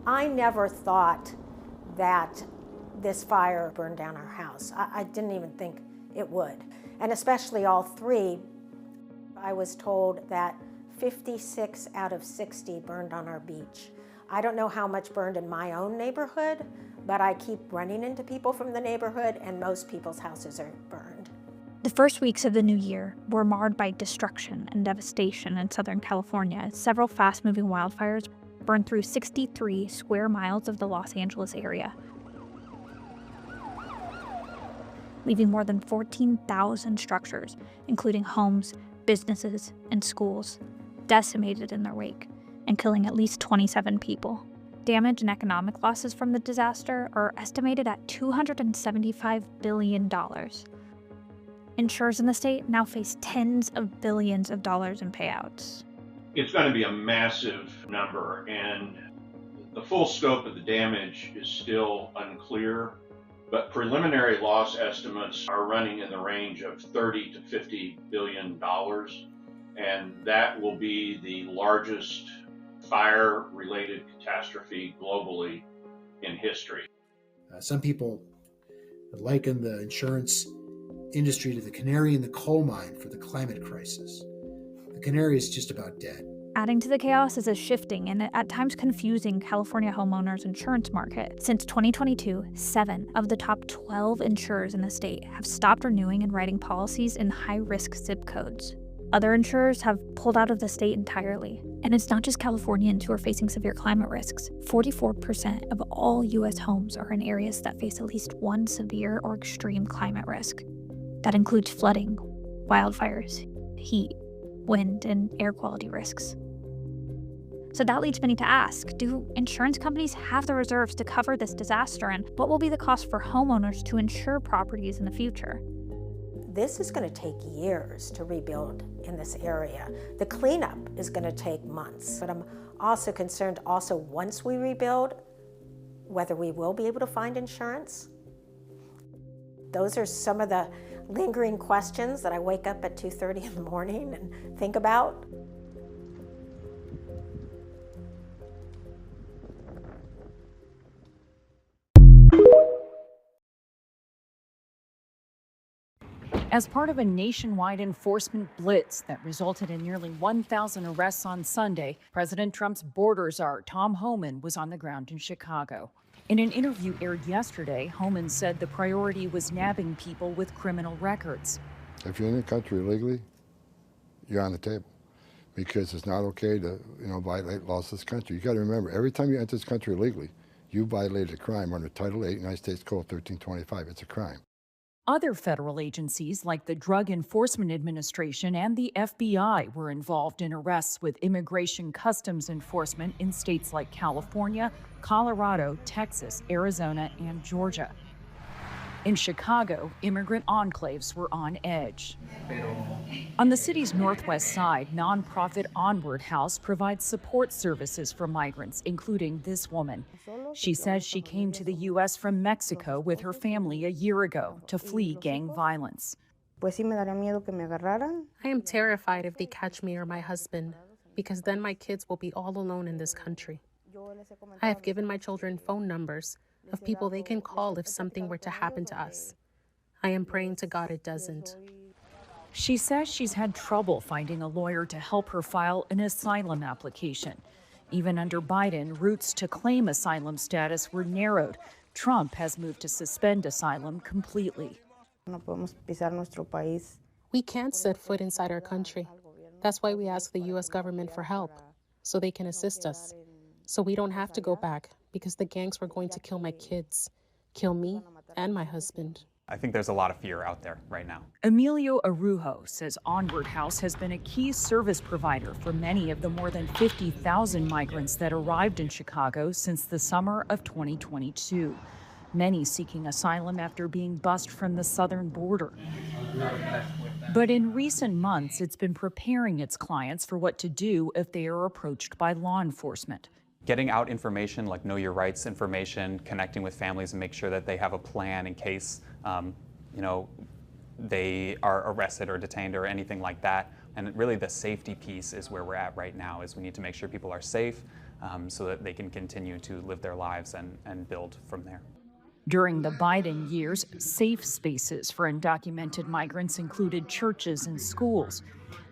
I never thought that this fire burned down our house. I didn't even think it would. And especially all three, I was told that 56 out of 60 burned on our beach. I don't know how much burned in my own neighborhood, but I keep running into people from the neighborhood, and most people's houses are burned. The first weeks of the new year were marred by destruction and devastation in Southern California as several fast-moving wildfires burned through 63 square miles of the Los Angeles area, leaving more than 14,000 structures, including homes, businesses, and schools, decimated in their wake, and killing at least 27 people. Damage and economic losses from the disaster are estimated at $275 billion. Insurers in the state now face tens of billions of dollars in payouts. It's going to be a massive number, and the full scope of the damage is still unclear, but preliminary loss estimates are running in the range of $30 to $50 billion, and that will be the largest fire-related catastrophe globally in history. Some people liken the insurance industry to the canary in the coal mine for the climate crisis. The canary is just about dead. Adding to the chaos is a shifting and at times confusing California homeowners insurance market. Since 2022, 7 of the top 12 insurers in the state have stopped renewing and writing policies in high-risk zip codes. Other insurers have pulled out of the state entirely. And it's not just Californians who are facing severe climate risks. 44% of all U.S. homes are in areas that face at least one severe or extreme climate risk. That includes flooding, wildfires, heat, wind, and air quality risks. So that leads many to ask, do insurance companies have the reserves to cover this disaster, and what will be the cost for homeowners to insure properties in the future? This is going to take years to rebuild in this area. The cleanup is going to take months, but I'm also concerned once we rebuild, whether we will be able to find insurance. Those are some of the lingering questions that I wake up at 2:30 in the morning and think about. As part of a nationwide enforcement blitz that resulted in nearly 1,000 arrests on Sunday, President Trump's border czar, Tom Homan, was on the ground in Chicago. In an interview aired yesterday, Homan said the priority was nabbing people with criminal records. If you're in the country illegally, you're on the table, because it's not okay to, violate laws of this country. You got to remember, every time you enter this country illegally, you violated a crime under Title 8, United States Code 1325. It's a crime. Other federal agencies like the Drug Enforcement Administration and the FBI were involved in arrests with Immigration Customs Enforcement in states like California, Colorado, Texas, Arizona, and Georgia. In Chicago, immigrant enclaves were on edge. On the city's northwest side, nonprofit Onward House provides support services for migrants, including this woman. She says she came to the U.S. from Mexico with her family a year ago to flee gang violence. I am terrified if they catch me or my husband, because then my kids will be all alone in this country. I have given my children phone numbers of people they can call if something were to happen to us. I am praying to God it doesn't. She says she's had trouble finding a lawyer to help her file an asylum application. Even under Biden, routes to claim asylum status were narrowed. Trump has moved to suspend asylum completely. We can't set foot inside our country. That's why we ask the U.S. government for help, so they can assist us. So we don't have to go back, because the gangs were going to kill my kids, kill me and my husband. I think there's a lot of fear out there right now. Emilio Arujo says Onward House has been a key service provider for many of the more than 50,000 migrants that arrived in Chicago since the summer of 2022. Many seeking asylum after being bused from the southern border. But in recent months, it's been preparing its clients for what to do if they are approached by law enforcement. Getting out information like Know Your Rights information, connecting with families and make sure that they have a plan in case they are arrested or detained or anything like that. And really the safety piece is where we're at right now, is we need to make sure people are safe so that they can continue to live their lives and build from there. During the Biden years, safe spaces for undocumented migrants included churches and schools.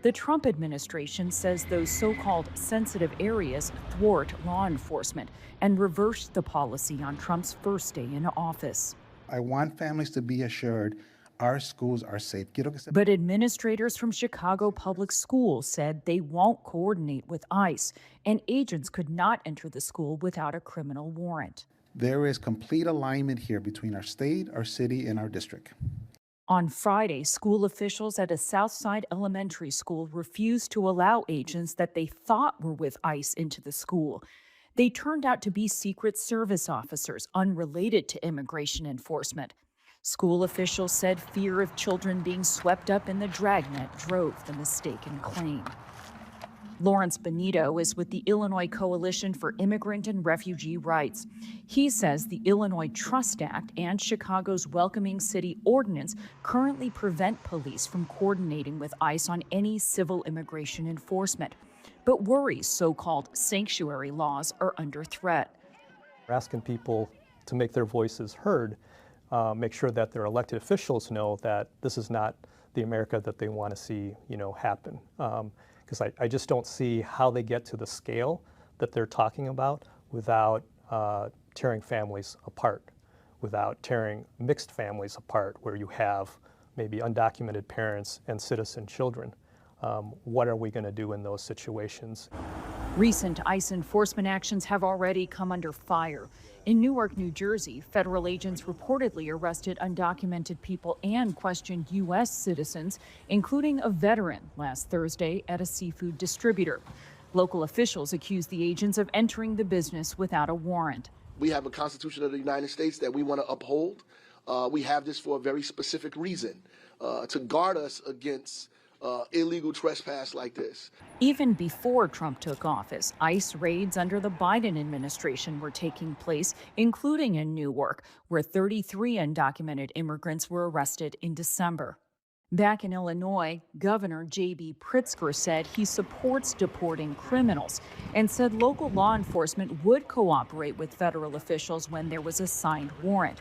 The Trump administration says those so-called sensitive areas thwart law enforcement and reversed the policy on Trump's first day in office. I want families to be assured our schools are safe. But administrators from Chicago Public Schools said they won't coordinate with ICE, and agents could not enter the school without a criminal warrant. There is complete alignment here between our state, our city, and our district. On Friday, school officials at a Southside elementary school refused to allow agents that they thought were with ICE into the school. They turned out to be Secret Service officers unrelated to immigration enforcement. School officials said fear of children being swept up in the dragnet drove the mistaken claim. Lawrence Benito is with the Illinois Coalition for Immigrant and Refugee Rights. He says the Illinois Trust Act and Chicago's Welcoming City Ordinance currently prevent police from coordinating with ICE on any civil immigration enforcement, but worries so-called sanctuary laws are under threat. We're asking people to make their voices heard, make sure that their elected officials know that this is not the America that they want to see, happen. Because I just don't see how they get to the scale that they're talking about without tearing families apart, without tearing mixed families apart where you have maybe undocumented parents and citizen children. What are we going to do in those situations? Recent ICE enforcement actions have already come under fire. In Newark, New Jersey, federal agents reportedly arrested undocumented people and questioned U.S. citizens, including a veteran, last Thursday at a seafood distributor. Local officials accused the agents of entering the business without a warrant. We have a Constitution of the United States that we want to uphold. We have this for a very specific reason, to guard us against illegal trespass like this. Even before Trump took office, ICE raids under the Biden administration were taking place, including in Newark, where 33 undocumented immigrants were arrested in December. Back in Illinois, Governor J.B. Pritzker said he supports deporting criminals and said local law enforcement would cooperate with federal officials when there was a signed warrant.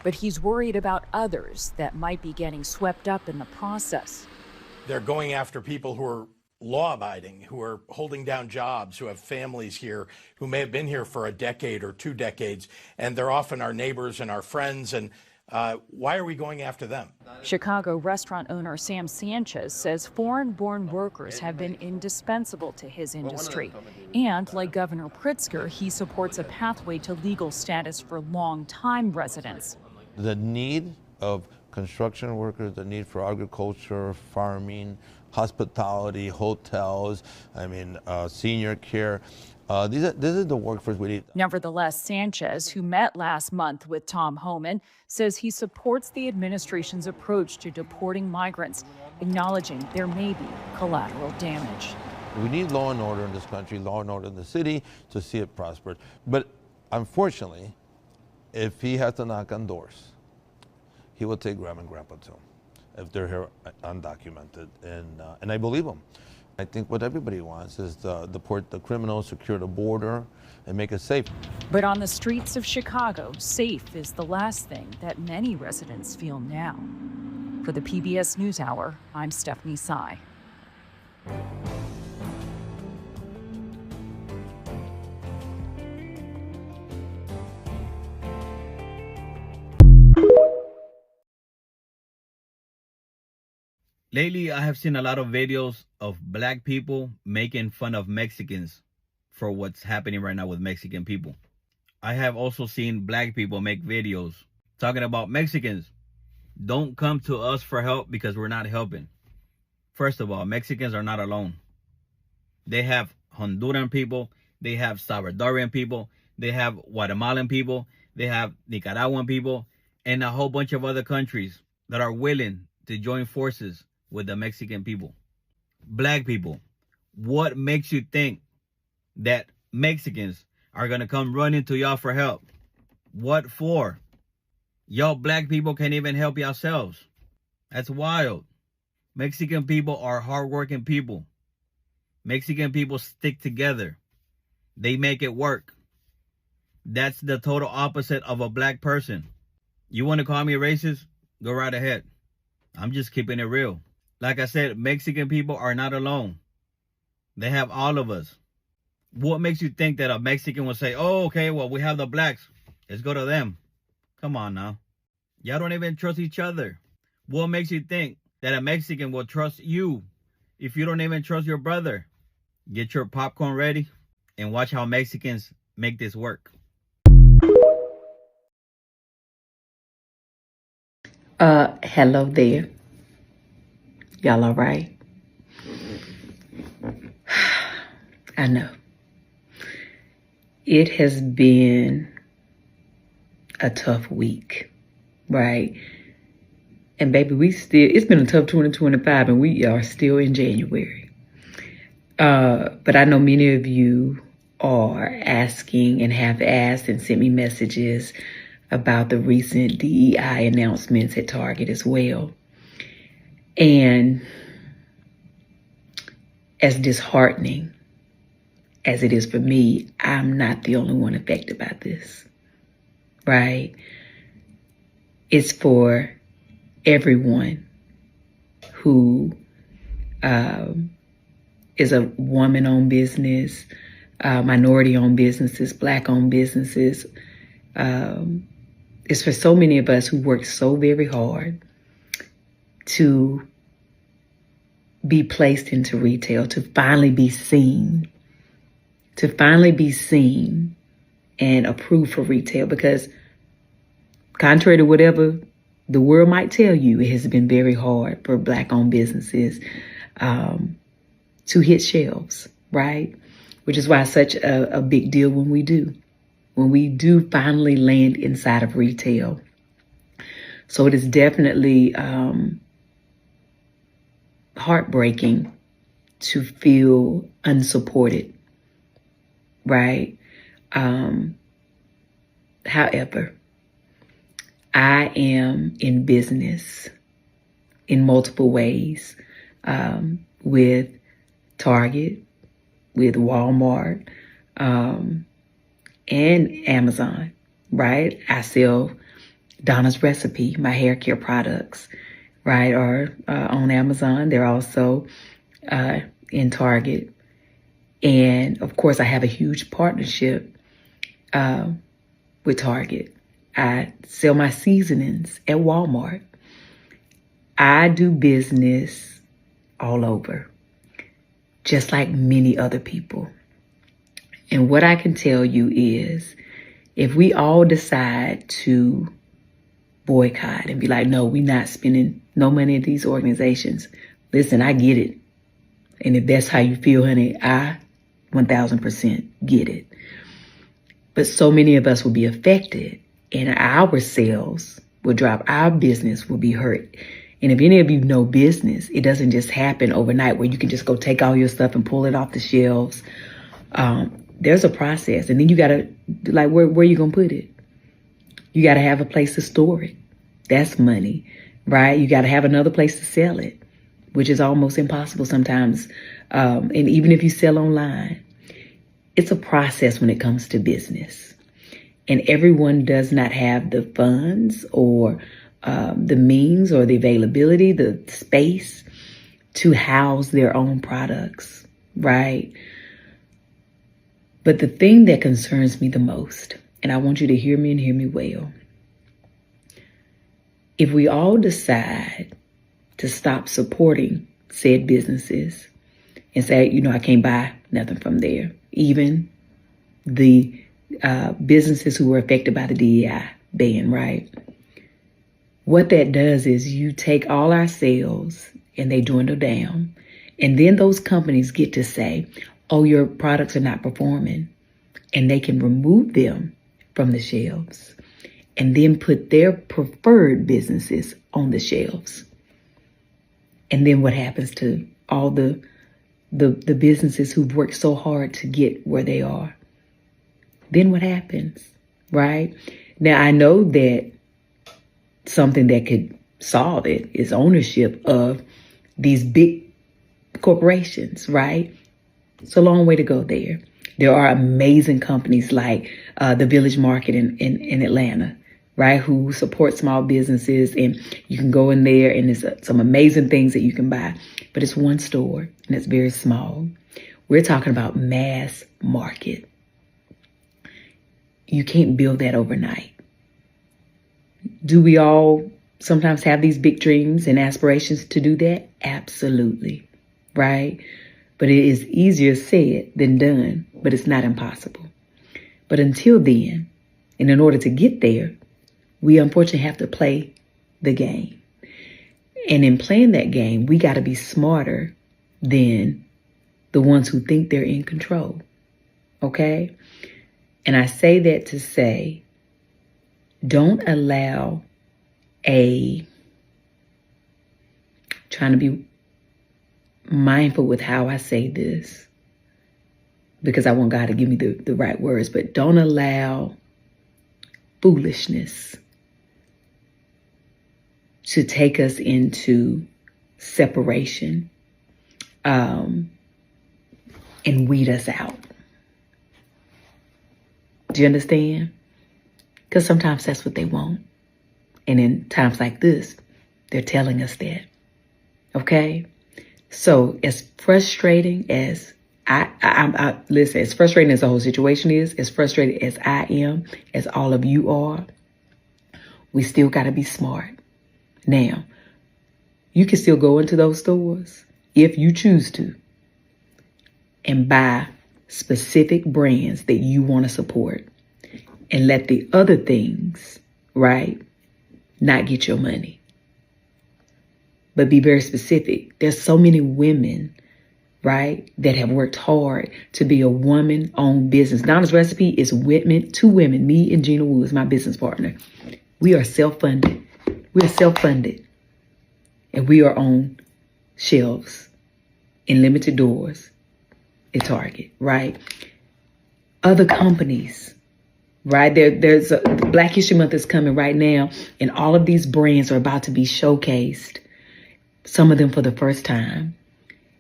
But he's worried about others that might be getting swept up in the process. They're going after people who are law-abiding, who are holding down jobs, who have families here, who may have been here for a decade or 2 decades, and they're often our neighbors and our friends. And why are we going after them? Chicago restaurant owner Sam Sanchez says foreign-born workers have been indispensable to his industry. And like Governor Pritzker, he supports a pathway to legal status for long-time residents. The need of construction workers, the need for agriculture, farming, hospitality, hotels, senior care. This is the workforce we need. Nevertheless, Sanchez, who met last month with Tom Homan, says he supports the administration's approach to deporting migrants, acknowledging there may be collateral damage. We need law and order in this country, law and order in the city to see it prosper. But unfortunately, if he has to knock on doors, he will take grandma and grandpa too, if they're here undocumented, and I believe him. I think what everybody wants is to deport the criminals, secure the border, and make it safe. But on the streets of Chicago, safe is the last thing that many residents feel now. For the PBS NewsHour, I'm Stephanie Sy. Lately, I have seen a lot of videos of black people making fun of Mexicans for what's happening right now with Mexican people. I have also seen black people make videos talking about Mexicans. Don't come to us for help because we're not helping. First of all, Mexicans are not alone. They have Honduran people, they have Salvadorian people, they have Guatemalan people, they have Nicaraguan people, and a whole bunch of other countries that are willing to join forces with the Mexican people. Black people, what makes you think that Mexicans are gonna come running to y'all for help? What for? Y'all black people can't even help yourselves. That's wild. Mexican people are hardworking people. Mexican people stick together. They make it work. That's the total opposite of a black person. You want to call me a racist? Go right ahead. I'm just keeping it real. Like I said, Mexican people are not alone. They have all of us. What makes you think that a Mexican will say, oh, okay, well, we have the blacks. Let's go to them. Come on now. Y'all don't even trust each other. What makes you think that a Mexican will trust you if you don't even trust your brother? Get your popcorn ready and watch how Mexicans make this work. Hello there. Y'all all right? I know. It has been a tough week, right? And baby, it's been a tough 2025 and we are still in January. But I know many of you are asking and have asked and sent me messages about the recent DEI announcements at Target as well. And as disheartening as it is for me, I'm not the only one affected by this, right? It's for everyone who is a woman-owned business, minority-owned businesses, Black-owned businesses. It's for so many of us who work so very hard to be placed into retail, to finally be seen and approved for retail. Because contrary to whatever the world might tell you, it has been very hard for Black-owned businesses to hit shelves, right? Which is why it's such a big deal when we do finally land inside of retail. So it is definitely heartbreaking to feel unsupported, right? However, I am in business in multiple ways with Target, with Walmart, and Amazon, right? I sell Donna's Recipe, my hair care products, right? Are on Amazon. They're also in Target. And of course, I have a huge partnership with Target. I sell my seasonings at Walmart. I do business all over, just like many other people. And what I can tell you is, if we all decide to boycott and be like, no, we're not spending no money at these organizations. Listen, I get it. And if that's how you feel, honey, I 1000% get it. But so many of us will be affected and our sales will drop. Our business will be hurt. And if any of you know business, it doesn't just happen overnight where you can just go take all your stuff and pull it off the shelves. There's a process. And then you got to, like, where you going to put it? You got to have a place to store it. That's money, right? You got to have another place to sell it, which is almost impossible sometimes. And even if you sell online, it's a process when it comes to business. And everyone does not have the funds or the means or the availability, the space to house their own products, right? But the thing that concerns me the most, and I want you to hear me and hear me well, if we all decide to stop supporting said businesses and say, you know, I can't buy nothing from there, even the businesses who were affected by the DEI ban, right? What that does is you take all our sales and they dwindle down. And then those companies get to say, oh, your products are not performing. And they can remove them from the shelves and then put their preferred businesses on the shelves. And then what happens to all the businesses who've worked so hard to get where they are? Then what happens, right? Now, I know that something that could solve it is ownership of these big corporations, right? It's a long way to go there. There are amazing companies like the Village Market in Atlanta, right, who support small businesses, and you can go in there and there's some amazing things that you can buy. But it's one store and it's very small. We're talking about mass market. You can't build that overnight. Do we all sometimes have these big dreams and aspirations to do that? Absolutely, right? But it is easier said than done, but it's not impossible. But until then, and in order to get there, we unfortunately have to play the game. And in playing that game, we got to be smarter than the ones who think they're in control, okay? And I say that to say, don't allow trying to be mindful with how I say this, because I want God to give me the right words, but don't allow foolishness to take us into separation and weed us out. Do you understand? Because sometimes that's what they want. And in times like this, they're telling us that. Okay? So as frustrating as listen, as frustrating as the whole situation is, as frustrated as I am, as all of you are, we still got to be smart. Now, you can still go into those stores if you choose to and buy specific brands that you want to support and let the other things, right, not get your money. But be very specific. There's so many women, right, that have worked hard to be a woman-owned business. Donna's Recipe is two women, me and Gina Woods, my business partner. We are self-funded. We are self-funded. And we are on shelves in limited doors at Target, right? Other companies, right? There's a Black History Month is coming right now, and all of these brands are about to be showcased, some of them for the first time.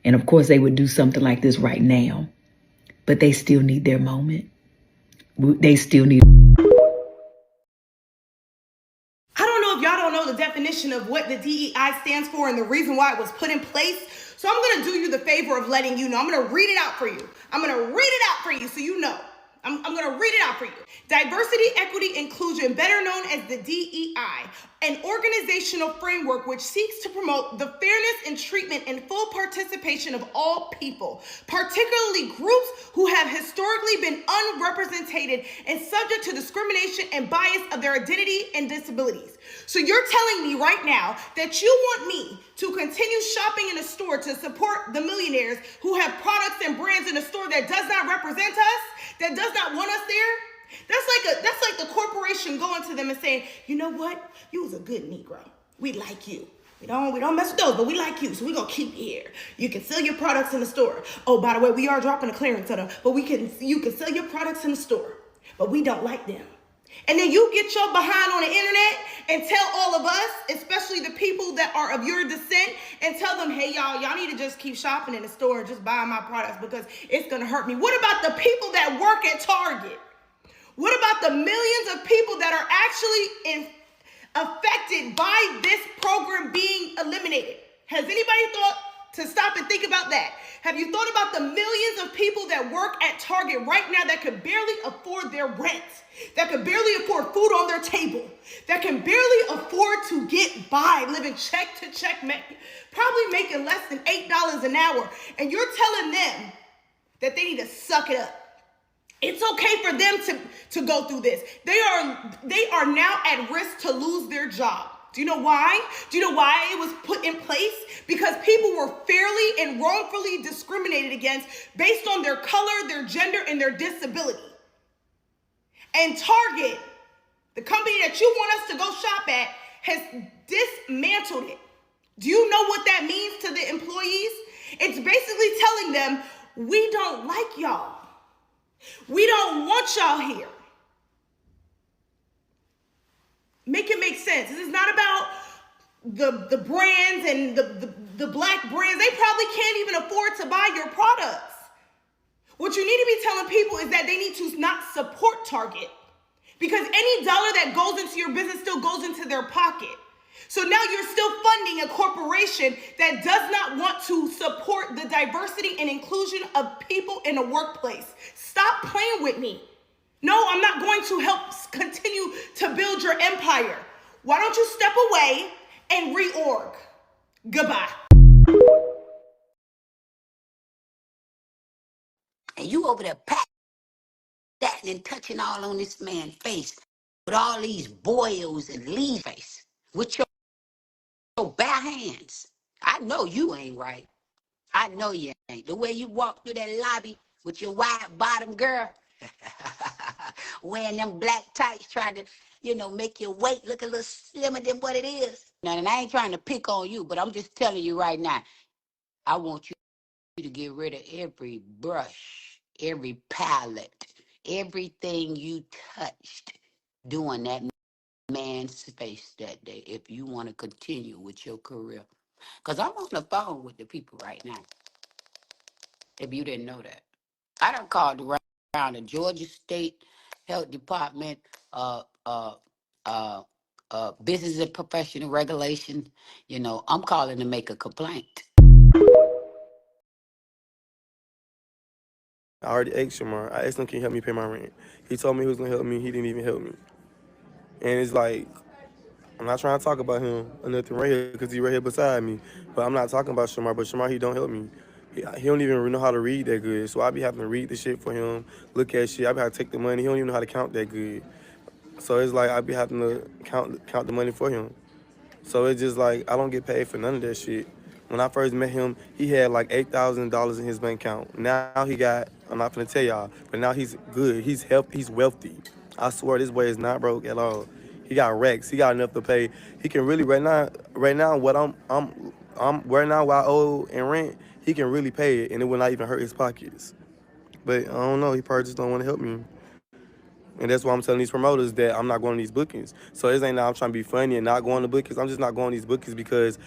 And of course, they would do something like this right now, but they still need their moment. They still need. I don't know if y'all don't know the definition of what the DEI stands for and the reason why it was put in place. So I'm going to do you the favor of letting you know. I'm going to read it out for you. I'm going to read it out for you so you know. I'm going to read it out for you. Diversity, equity, inclusion, better known as the DEI, an organizational framework which seeks to promote the fairness and treatment and full participation of all people, particularly groups who have historically been unrepresented and subject to discrimination and bias of their identity and disabilities. So you're telling me right now that you want me to continue shopping in a store to support the millionaires who have products and brands in a store that does not represent us, that does not want us there? That's like the corporation going to them and saying, you know what? You was a good Negro. We like you. We don't mess with those, but we like you, so we're gonna keep you here. You can sell your products in the store. Oh, by the way, we are dropping a clearance on them, but you can sell your products in the store, but we don't like them. And then you get your behind on the internet and tell all of us, especially the people that are of your descent, and tell them, hey, y'all need to just keep shopping in the store and just buy my products because it's going to hurt me. What about the people that work at Target? What about the millions of people that are actually affected by this program being eliminated? Has anybody thought to stop and think about that? Have you thought about the millions of people that work at Target right now that could barely afford their rent, that could barely afford food on their table, that can barely afford to get by, living check to check, probably making less than $8 an hour, and you're telling them that they need to suck it up? It's okay for them to go through this. They are now at risk to lose their job. Do you know why? Do you know why it was put in place? Because people were fairly and wrongfully discriminated against based on their color, their gender, and their disability. And Target, the company that you want us to go shop at, has dismantled it. Do you know what that means to the employees? It's basically telling them, we don't like y'all. We don't want y'all here. Make it make sense. This is not about the brands and the black brands. They probably can't even afford to buy your products. What you need to be telling people is that they need to not support Target, because any dollar that goes into your business still goes into their pocket. So now you're still funding a corporation that does not want to support the diversity and inclusion of people in the workplace. Stop playing with me. No, I'm not going to help continue to build your empire. Why don't you step away and reorg? Goodbye. And you over there patting and touching all on this man's face with all these boils and leaf face with your bare hands. I know you ain't right. I know you ain't. The way you walk through that lobby with your wide bottom girl, wearing them black tights, trying to, make your weight look a little slimmer than what it is. Now, and I ain't trying to pick on you, but I'm just telling you right now, I want you to get rid of every brush, every palette, everything you touched doing that man's face that day if you want to continue with your career. Because I'm on the phone with the people right now, if you didn't know that. I done called around the Georgia State Health Department, Business and Professional Regulation. I'm calling to make a complaint. I already asked Shamar. I asked him, can you help me pay my rent? He told me he was going to help me. He didn't even help me. And it's like, I'm not trying to talk about him or nothing right here because he's right here beside me. But I'm not talking about Shamar. But Shamar, he don't help me. He don't even know how to read that good. So I be having to read the shit for him, look at shit. I be having to take the money. He don't even know how to count that good. So it's like I be having to count the money for him. So it's just like I don't get paid for none of that shit. When I first met him, he had like $8,000 in his bank account. Now he got, I'm not gonna tell y'all, but now he's good. He's wealthy. I swear this boy is not broke at all. He got racks. He got enough to pay. He can really right now what I'm right now what I owe in rent, he can really pay it and it will not even hurt his pockets. But I don't know, he probably just don't want to help me. And that's why I'm telling these promoters that I'm not going to these bookings. So it ain't now I'm trying to be funny and not going to bookings. I'm just not going to these bookings because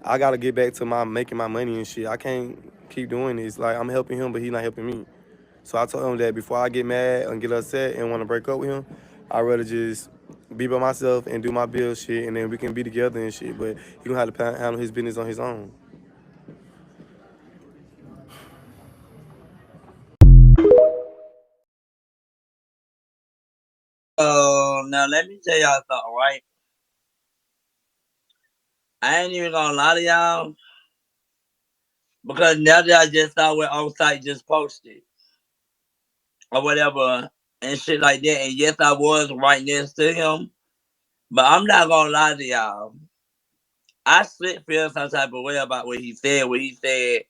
I got to get back to making my money and shit. I can't keep doing this. Like, I'm helping him, but he's not helping me. So I told him that before I get mad and get upset and want to break up with him, I'd rather just be by myself and do my bill shit, and then we can be together and shit. But he don't have to handle his business on his own. Now let me tell y'all something, right? I ain't even gonna lie to y'all, because now that I just saw what On-Site just posted or whatever and shit like that, and yes, I was right next to him, but I'm not gonna lie to y'all. I still feel some type of way about what he said. When he said,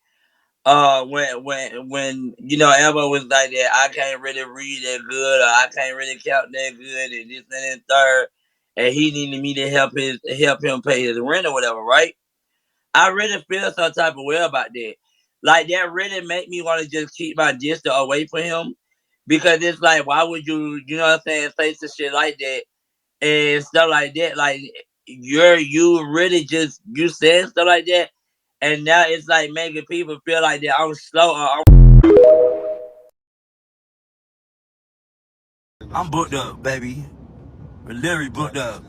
when Elmo was like that, I can't really read that good, or I can't really count that good, and this and that third, and he needed me to help him pay his rent or whatever, right? I really feel some type of way about that. Like, that really make me want to just keep my distance away from him, because it's like, why would you, say some shit like that and stuff like that? Like, you really just, you said stuff like that, and now it's like making people feel like that I'm slow. I'm booked up, baby. We're literally booked up.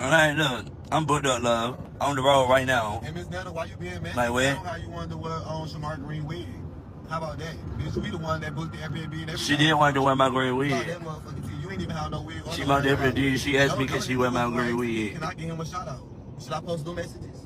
All right, look, I'm booked up, love. On the road right now. Hey, Miss Nana, why you being mad? Like, what? How you wanted to wear Shamar green wig? How about that? Bitch, we the one that booked the Airbnb and she did want to wear my green wig. You ain't even have no wig. She most definitely did. She asked me, can she wear my green wig? Can I give him a shout out? Should I post new messages?